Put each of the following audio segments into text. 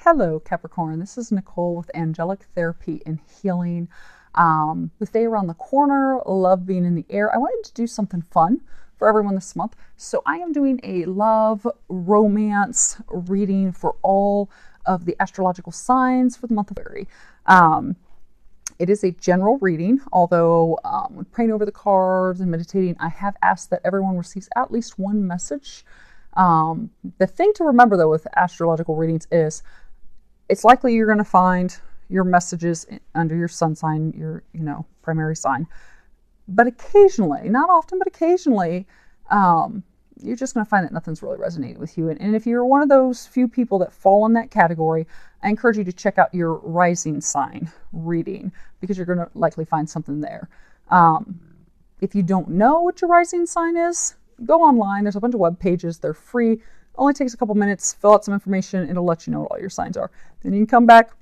Hello, Capricorn. This is Nicole with Angelic Therapy and Healing. With day around the corner, love being in the air, I wanted to do something fun for everyone this month. So I am doing a love romance reading for all of the astrological signs for the month of February. It is a general reading, although when praying over the cards and meditating, I have asked that everyone receives at least one message. The thing to remember, though, with astrological readings is it's likely you're going to find your messages under your sun sign, your primary sign. But occasionally, not often, but occasionally, you're just going to find that nothing's really resonating with you. And if you're one of those few people that fall in that category, I encourage you to check out your rising sign reading, because you're going to likely find something there. If you don't know what your rising sign is, go online. There's a bunch of web pages. They're free. Only takes a couple minutes. Fill out some information. It'll let you know what all your signs are. Then you can come back,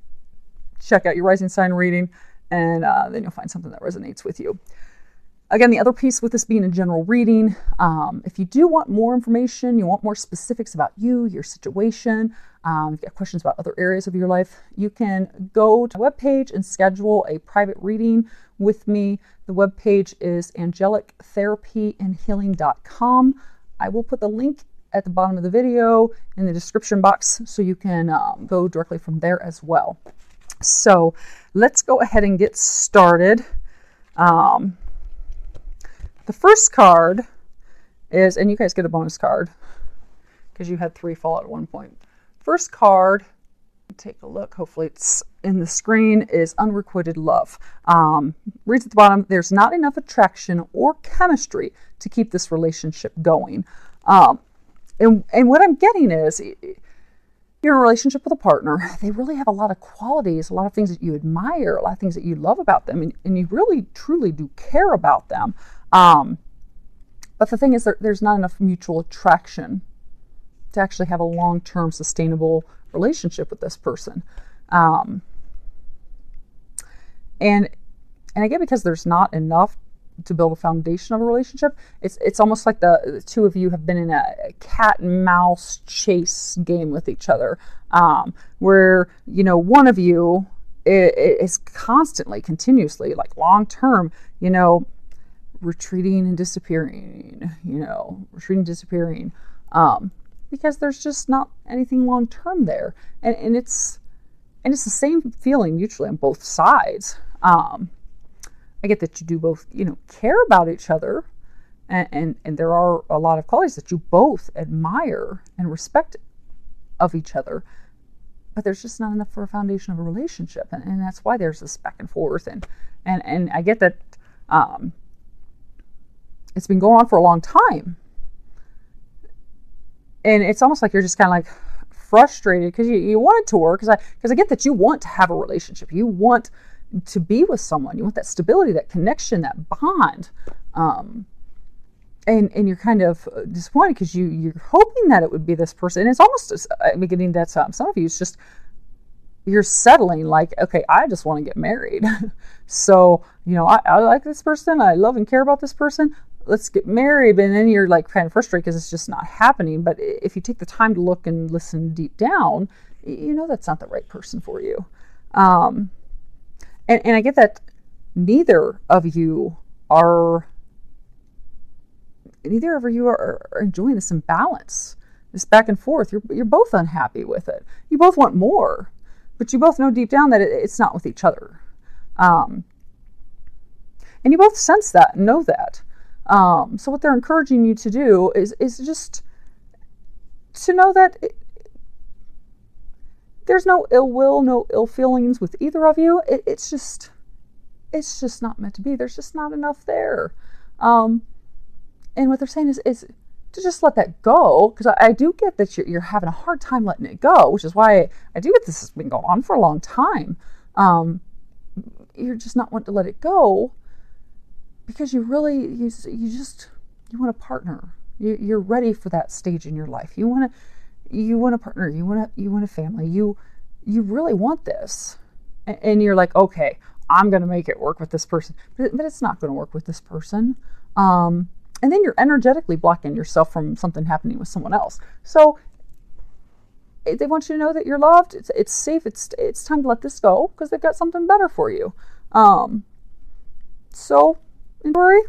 check out your rising sign reading, and then you'll find something that resonates with you. Again, the other piece with this being a general reading, if you do want more information, you want more specifics about you, your situation, if you have questions about other areas of your life, you can go to the webpage and schedule a private reading with me. The webpage is angelictherapyandhealing.com. I will put the link at the bottom of the video in the description box, so you can go directly from there as well. So let's go ahead and get started. The first card is, and you guys get a bonus card because you had 3 fall at one point. First card, take a look, hopefully it's in the screen, is Unrequited Love. Reads at the bottom, there's not enough attraction or chemistry to keep this relationship going. And what I'm getting is, you're in a relationship with a partner. They really have a lot of qualities, a lot of things that you admire, a lot of things that you love about them, and you really, truly do care about them. But the thing is, there's not enough mutual attraction to actually have a long-term sustainable relationship with this person. And I get, because there's not enough to build a foundation of a relationship, it's almost like the two of you have been in a cat and mouse chase game with each other, where one of you is constantly, continuously, like long-term, retreating and disappearing, because there's just not anything long-term there. And it's the same feeling mutually on both sides. I get that you do both, care about each other, and there are a lot of qualities that you both admire and respect of each other, but there's just not enough for a foundation of a relationship. And that's why there's this back and forth. And I get that, it's been going on for a long time. And it's almost like you're just kind of like frustrated because you want it to work. Because I get that you want to have a relationship. You want to be with someone. You want that stability, that connection, that bond. And you're kind of disappointed because you're hoping that it would be this person. And it's almost, I'm beginning that some of you, it's just, you're settling like, okay, I just want to get married. So, I like this person. I love and care about this person. Let's get married. And then you're like kind of frustrated because it's just not happening. But if you take the time to look and listen deep down, that's not the right person for you. And I get that neither of you are enjoying this imbalance, this back and forth. You're both unhappy with it. You both want more, but you both know deep down that it's not with each other. And you both sense that and know that. So what they're encouraging you to do is just to know that there's no ill will, no ill feelings with either of you. It's just not meant to be. There's just not enough there. And what they're saying is to just let that go, because I do get that you're having a hard time letting it go, which is why I do get this has been going on for a long time. You're just not wanting to let it go because you really you want a partner. You're ready for that stage in your life. You want a partner. You want a family. You really want this, and you're like, okay, I'm going to make it work with this person, but it's not going to work with this person. And then you're energetically blocking yourself from something happening with someone else. So they want you to know that you're loved. It's safe. It's time to let this go because they've got something better for you. So, don't worry.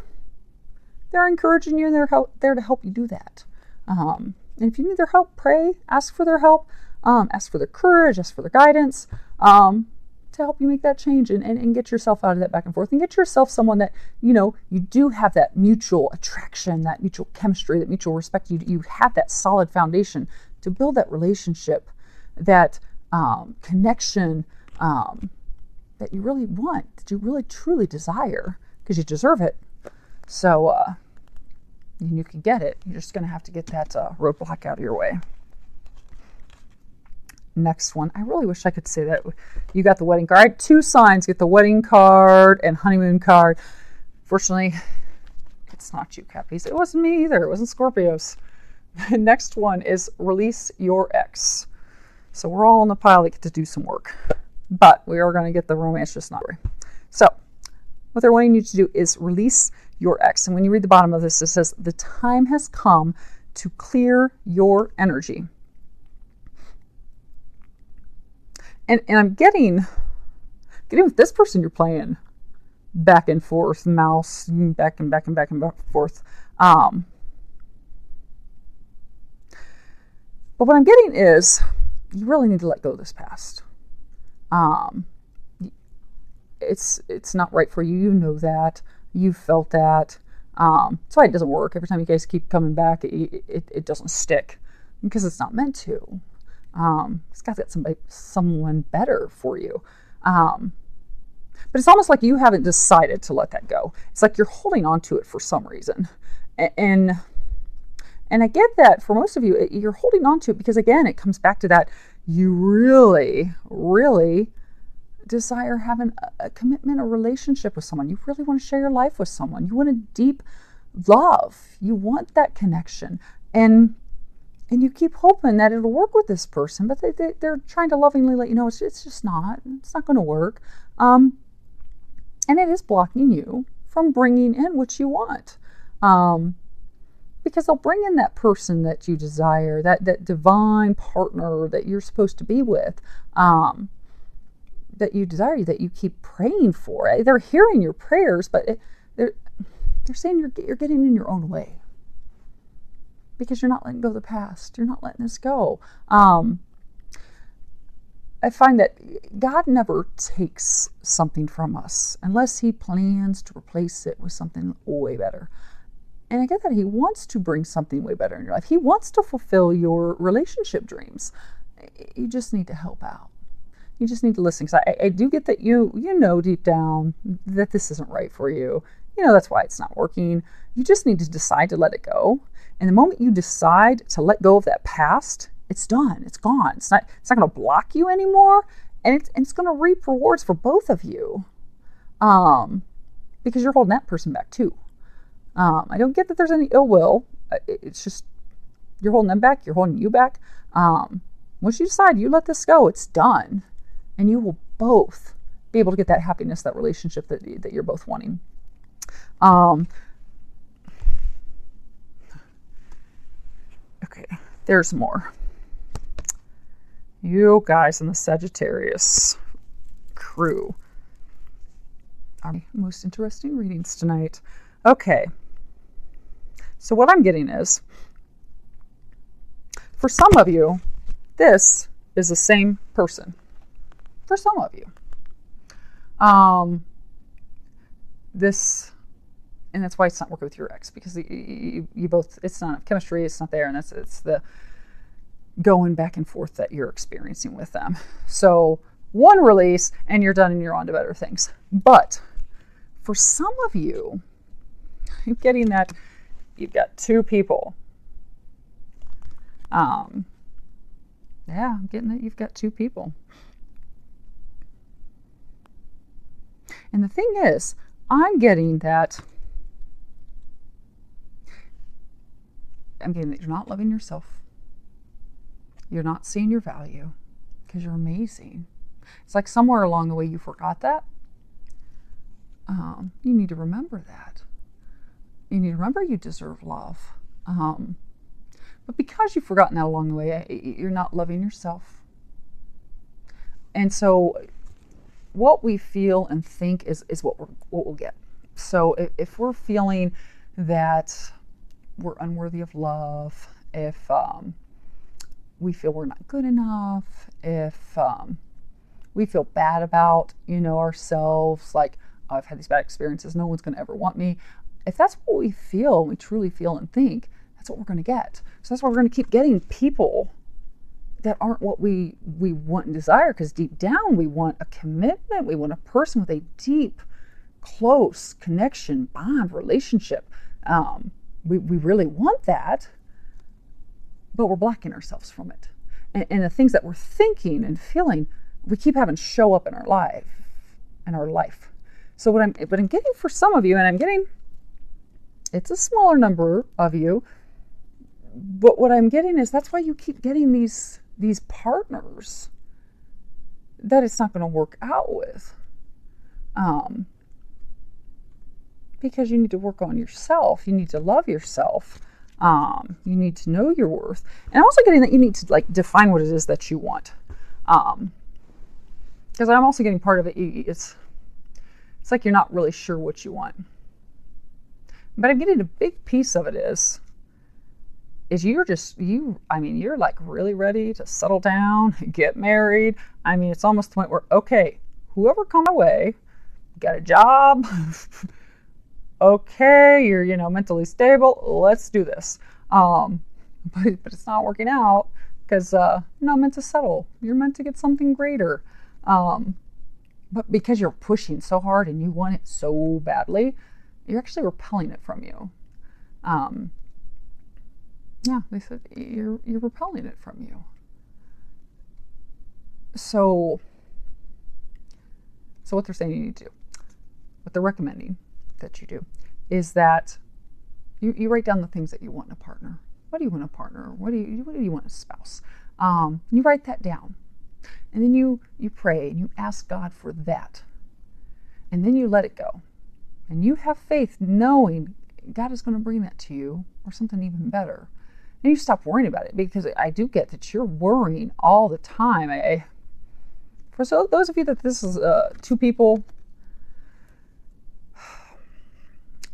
They're encouraging you, and they're there to help you do that. And if you need their help, pray, ask for their help, ask for their courage, ask for their guidance, to help you make that change and get yourself out of that back and forth, and get yourself someone that, you do have that mutual attraction, that mutual chemistry, that mutual respect. You have that solid foundation to build that relationship, that connection that you really want, that you really truly desire, because you deserve it. So you can get it. You're just going to have to get that roadblock out of your way. Next one. I really wish I could say that you got the wedding card. I had 2 signs. Get the wedding card and honeymoon card. Fortunately, it's not you, Cappies. It wasn't me either. It wasn't Scorpios. The next one is release your ex. So we're all in the pile that get to do some work. But we are going to get the romance, just not. So what they're wanting you to do is release your ex. And when you read the bottom of this, it says, the time has come to clear your energy. And I'm getting with this person you're playing back and forth, mouse, back and forth. But what I'm getting is you really need to let go of this past. It's not right for you. You know that. You've felt that. That's why it doesn't work. Every time you guys keep coming back, it doesn't stick because it's not meant to. It's got to get someone better for you. But it's almost like you haven't decided to let that go. It's like you're holding on to it for some reason. And I get that for most of you, you're holding on to it because, again, it comes back to that you really, really desire having a commitment, a relationship with someone. You really want to share your life with someone. You want a deep love. You want that connection. And you keep hoping that it'll work with this person, but they're trying to lovingly let you know it's just not. It's not going to work. And it is blocking you from bringing in what you want. Because they'll bring in that person that you desire, that divine partner that you're supposed to be with, that you desire, that you keep praying for. They're hearing your prayers, but they're saying you're getting in your own way. Because you're not letting go of the past. You're not letting this go. I find that God never takes something from us unless he plans to replace it with something way better. And I get that he wants to bring something way better in your life. He wants to fulfill your relationship dreams. You just need to help out. You just need to listen. Because I do get that you know deep down that this isn't right for you. You know that's why it's not working. You just need to decide to let it go. And the moment you decide to let go of that past, it's done. It's gone. It's not going to block you anymore. And it's going to reap rewards for both of you. Because you're holding that person back too. I don't get that there's any ill will. It's just you're holding them back. You're holding you back. Once you decide you let this go, it's done. And you will both be able to get that happiness, that relationship that you're both wanting. Okay, there's more. You guys in the Sagittarius crew are my most interesting readings tonight. Okay, so what I'm getting is, for some of you, this is the same person. For some of you. And that's why it's not working with your ex, because you both, it's not chemistry, it's not there, and it's the going back and forth that you're experiencing with them. So one release and you're done and you're on to better things. But for some of you, I'm getting that you've got 2 people. Yeah, I'm getting that you've got 2 people. And the thing is, I'm getting that you're not loving yourself. You're not seeing your value because you're amazing. It's like somewhere along the way you forgot that. You need to remember that. You need to remember you deserve love. But because you've forgotten that along the way, you're not loving yourself. And so what we feel and think is what we'll get. So if we're feeling that we're unworthy of love, if we feel we're not good enough, if we feel bad about, ourselves, like, oh, I've had these bad experiences, no one's going to ever want me. If that's what we feel, we truly feel and think, that's what we're going to get. So that's why we're going to keep getting people that aren't what we want and desire, because deep down we want a commitment. We want a person with a deep, close connection, bond, relationship. We really want that, but we're blocking ourselves from it. And the things that we're thinking and feeling, we keep having show up in our life. So what I'm getting for some of you, and it's a smaller number of you, but what I'm getting is that's why you keep getting these partners that it's not going to work out with. Because you need to work on yourself. You need to love yourself. You need to know your worth. And I'm also getting that you need to define what it is that you want. Because I'm also getting part of it. It's like you're not really sure what you want. But I'm getting a big piece of it is you're really ready to settle down, get married. It's almost the point where, okay, whoever comes my way, got a job, okay, you're, mentally stable, let's do this. But it's not working out because you're not meant to settle. You're meant to get something greater. But because you're pushing so hard and you want it so badly, you're actually repelling it from you. They said you're repelling it from you. So what they're saying you need to do, what they're recommending that you do, is that you write down the things that you want in a partner. What do you want in a partner? What do you want in a spouse? You write that down. And then you pray and you ask God for that. And then you let it go. And you have faith knowing God is going to bring that to you or something even better. And you stop worrying about it, because I do get that you're worrying all the time. For those of you that this is two people,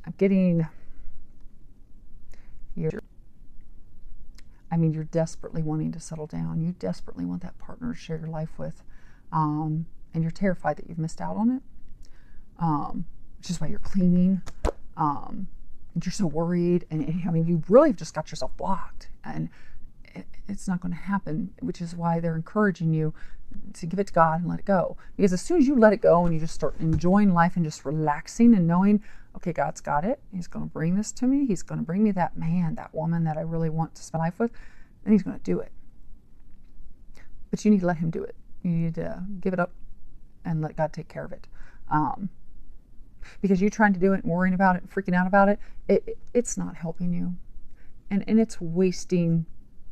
I'm getting you're desperately wanting to settle down. You desperately want that partner to share your life with. And you're terrified that you've missed out on it. Which is why you're cleaning. And you're so worried. And you really have just got yourself blocked. And it's not going to happen, which is why they're encouraging you to give it to God and let it go. Because as soon as you let it go and you just start enjoying life and just relaxing and knowing, okay, God's got it. He's going to bring this to me. He's going to bring me that man, that woman that I really want to spend life with. And he's going to do it. But you need to let him do it. You need to give it up and let God take care of it. Because you trying to do it and worrying about it and freaking out about it, it's not helping you. And it's wasting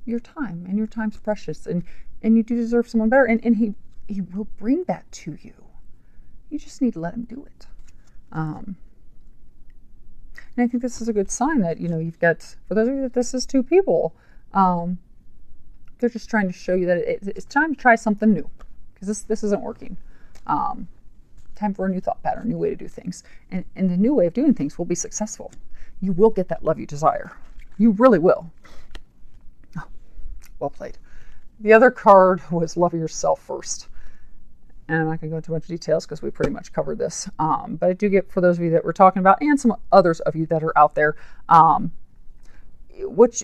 your time. And your time's precious. And you do deserve someone better. And he will bring that to you. You just need to let him do it. And I think this is a good sign that, you've got, for those of you that this is two people, they're just trying to show you that it's time to try something new, because this isn't working. Time for a new thought pattern, new way to do things. And the new way of doing things will be successful. You will get that love you desire. You really will. Oh, well played. The other card was love yourself first. And I'm not going to go into a bunch of details because we pretty much covered this. But I do get, for those of you that we're talking about, and some others of you that are out there,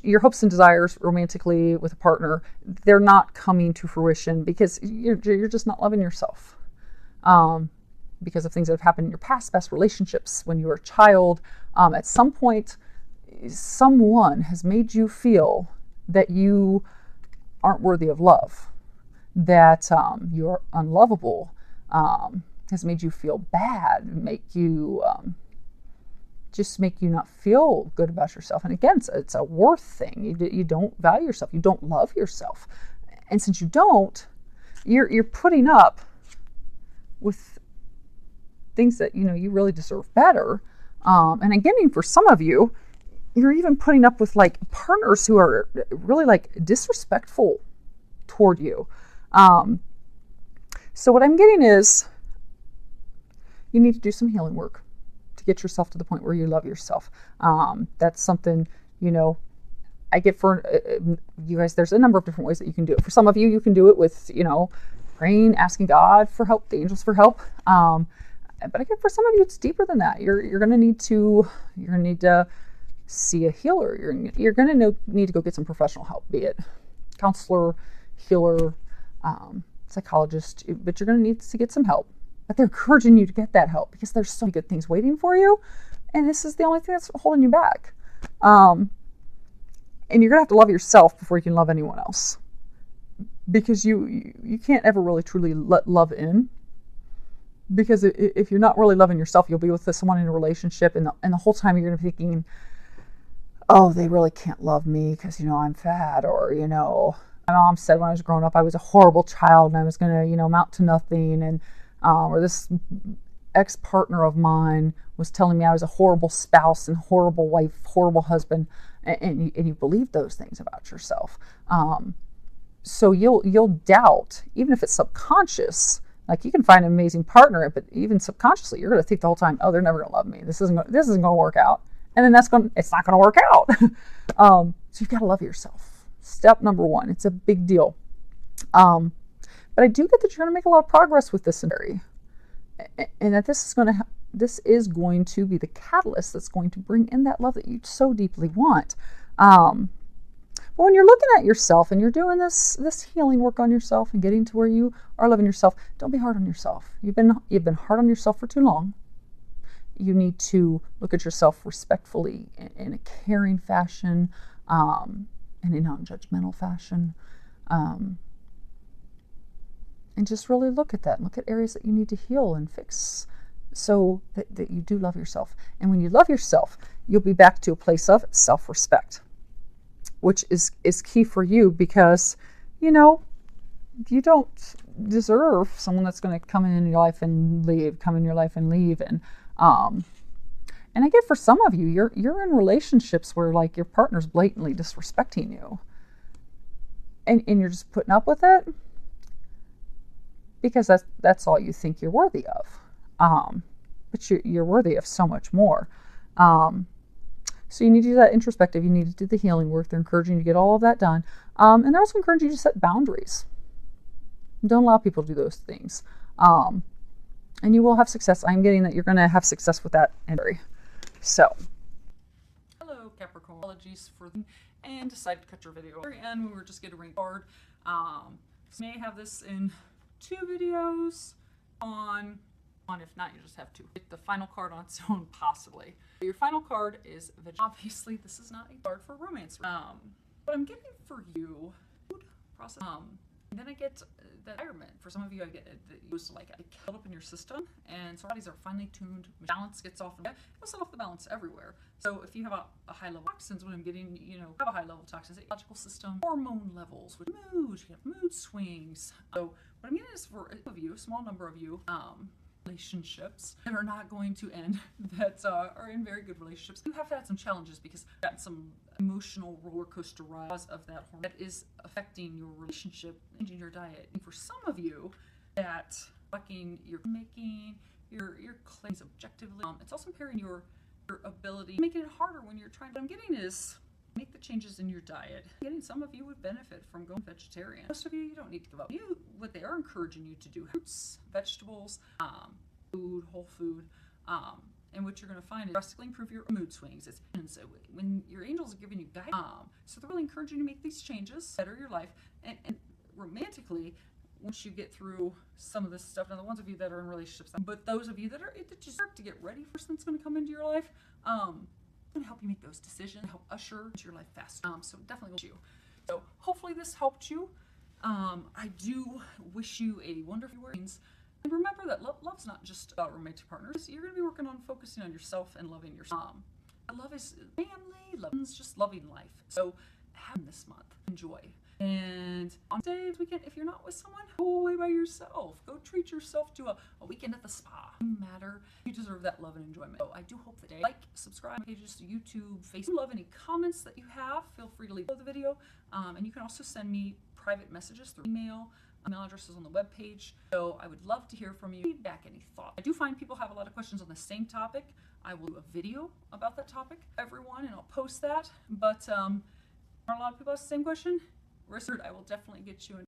your hopes and desires romantically with a partner, they're not coming to fruition because you're just not loving yourself. Because of things that have happened in your past relationships when you were a child. At some point, someone has made you feel that you aren't worthy of love, that you're unlovable, has made you feel bad, make you not feel good about yourself. And again, it's a worth thing. You don't value yourself. You don't love yourself. And since you don't, you're putting up with things that you really deserve better. And again, for some of you, you're even putting up with like partners who are really like disrespectful toward you. So what I'm getting is you need to do some healing work to get yourself to the point where you love yourself. That's something, you know, I get for you guys. There's a number of different ways that you can do it. For some of you, you can do it with, you know, praying, asking God for help, the angels for help. But I get for some of you, it's deeper than that. You're going to need to see a healer. You're going to need to go get some professional help, be it counselor, healer, psychologist. But you're going to need to get some help. But they're encouraging you to get that help because there's so many good things waiting for you, and this is the only thing that's holding you back. And you're going to have to love yourself before you can love anyone else, because you can't ever really truly let love in. Because if you're not really loving yourself, you'll be with someone in a relationship, and the whole time you're going to be thinking, oh, they really can't love me because, you know, I'm fat, or, you know, my mom said when I was growing up I was a horrible child and I was going to, you know, amount to nothing, and or this ex-partner of mine was telling me I was a horrible spouse and horrible wife, horrible husband, and you believe those things about yourself. So you'll doubt, even if it's subconscious. Like, you can find an amazing partner, but even subconsciously, you're going to think the whole time, oh, they're never going to love me. This isn't going to work out. And then it's not going to work out. So you've got to love yourself. Step number one. It's a big deal. But I do get that you're going to make a lot of progress with this area, and that this is going to be the catalyst that's going to bring in that love that you so deeply want. But when you're looking at yourself and you're doing this healing work on yourself and getting to where you are loving yourself, don't be hard on yourself. You've been hard on yourself for too long. You need to look at yourself respectfully, in a caring fashion, and in a non-judgmental fashion, and just really look at that and look at areas that you need to heal and fix, so that you do love yourself. And when you love yourself, you'll be back to a place of self-respect, which is key for you, because, you know, you don't deserve someone that's going to come in your life and leave, and I get for some of you, you're in relationships where, like, your partner's blatantly disrespecting you, and you're just putting up with it because that's all you think you're worthy of. But you're worthy of so much more. So you need to do that introspective. You need to do the healing work. They're encouraging you to get all of that done. And they're also encouraging you to set boundaries. Don't allow people to do those things. And you will have success. I'm getting that you're going to have success with that. So, hello Capricorn. Apologies for and decided to cut your video. At the very end, we were just getting a ring card. So may have this in 2 videos on. If not, you just have to get the final card on its own, possibly. Your final card is obviously this is not a card for romance. But I'm getting for you food process. And then I get the environment. For some of you, I get that you just like build up in your system, and so bodies are finely tuned. Balance gets off. It'll set off the balance everywhere. So if you have a high level of toxins, what I'm getting, you know, have a high level of toxins, ecological system, hormone levels, with mood, you have mood swings. So what I'm getting is for a small number of you, relationships that are not going to end, that are in very good relationships. You have had some challenges because you've got some emotional roller coaster ride of that hormone that is affecting your relationship, changing your diet. And for some of you, that fucking your making your claims objectively, it's also impairing your ability, making it harder when you're trying. What I'm getting is make the changes in your diet. Some of you would benefit from going vegetarian. Most of you don't need to give up. What they are encouraging you to do: fruits, vegetables, food, whole food, and what you're going to find is drastically improve your mood swings. And so when your angels are giving you guidance, so they're really encouraging you to make these changes, better your life, and romantically, once you get through some of this stuff. Now, the ones of you that are in relationships, but those of you that just start to get ready for something that's going to come into your life, going to help you make those decisions, help usher into your life fast. So definitely will you. So hopefully this helped you. I do wish you a wonderful weekend. And remember that love's not just about romantic partners. You're going to be working on focusing on yourself and loving yourself. Love is family. Love is just loving life. So have this month. Enjoy. And on Days weekend, if you're not with someone, go away by yourself. Go treat yourself to a weekend at the spa. No matter, you deserve that love and enjoyment. So I do hope that you like, subscribe pages to YouTube, Facebook. Love any comments that you have. Feel free to leave below the video. And you can also send me private messages through email. Email address is on the webpage. So I would love to hear from you. Feedback, any thoughts. I do find people have a lot of questions on the same topic. I will do a video about that topic, everyone, and I'll post that. But are a lot of people ask the same question? Rest assured, I will definitely get you in.